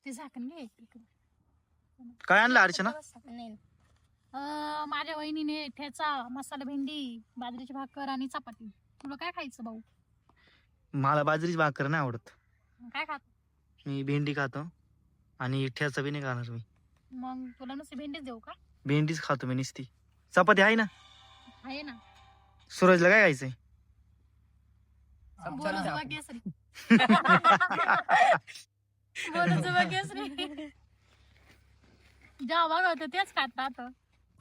ते झाकण घे इकडे. काय आणलं अर्चना? नाही माझ्या वहिनीने ठेचा, मसाला भेंडी, बाजरीची भाकर आणि चपाती. तुला काय खायचं भाऊ? मला बाजरीची भाकर नाही आवडत. काय खात? मी भेंडी खातो आणि ठ्याचा बी नाही खाणार मी. मग तुला नुसती भेंडीच देऊ का? भेंडीच खातो मी नुसती. चपाती आहे ना? आहे ना. सूरजला काय खायचंय? बोलूच केसरी. बोलूच केसरी. जेव्हा बघा तेच खात आता.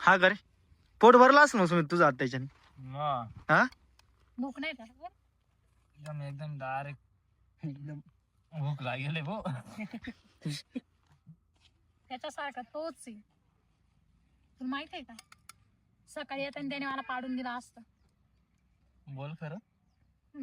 हा का रे? पोट भरला असं मग सुमित तुझं आता त्याच्याने. हा भूक नाही त्याला. एकदम डायरेक्ट एकदम भूक लागेल भो. त्याच्यासारखा तोच आहे. तुला माहित आहे का? सकाळी येताना त्याने मला पाडून दिला असतं. बोल खरं.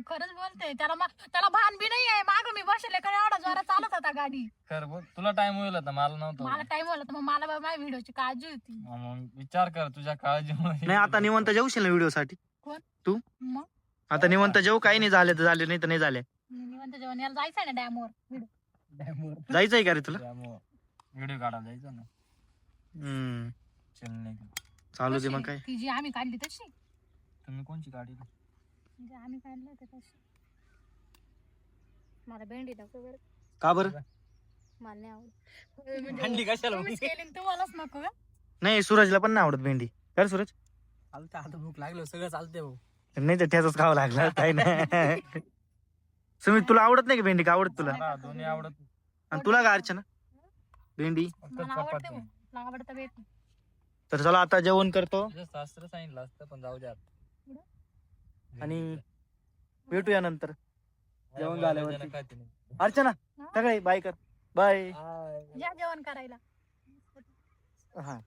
खरंच बोलते. त्याला भान बी नाही आहे. माग मी बसले का एवढा जोरात चालत होता गाडी. खरं बोल. तुला टाइम होईल आता, मला नव्हतं. मला टाइम होला तर मग मला माझ्या व्हिडिओची काळजी होती. मग विचार कर तुझ्या काळजीमुळे. नाही आता निवंत जेवशील ना व्हिडिओ साठी? कोण? तू? मग आता निवंत जेव. काही नाही झाले तर झाले, नाही तर नाही झाले. निवांत जेवण याला जायचंय ना डॅमवर. जायचंय का रे तुला? व्हिडिओ काढायला जायचं ना. हम्म चल चालू दे मग काय. ती जी आम्ही काढली तशी. तुम्ही कोणची काढली? म्हणजे आम्ही काढलं होतं तशी. मला भेंडी नको बरं. का बरं? मला नाही आवडत. भेंडी कशाला? तुम्हीच केली ना, तुम्हालाच नको का? नाही सूरजला पण नाही आवडत भेंडी. काय रे सूरज? चालतं आता, भूक लागलं सगळं चालतंय भाऊ. नाही तर ठ्याच खावं लागलं काय नाही. सुमित तुला आवडत नाही का भेंडी? का आवडत तुला? मला दोन्ही आवडत. आणि तुला का अर्चना? भेंडी. मला आवडते भाऊ. मला आवडतं भेंडी. तर चला आता जेवण करतो तुझं सासरं सांगितलं असतं पण जाऊ द्या. आणि भेटूया नंतर जेवण झाल्यावर. खाते नाही. अर्चना सगळे बाय कर. बाय. या जेवण करायला. हा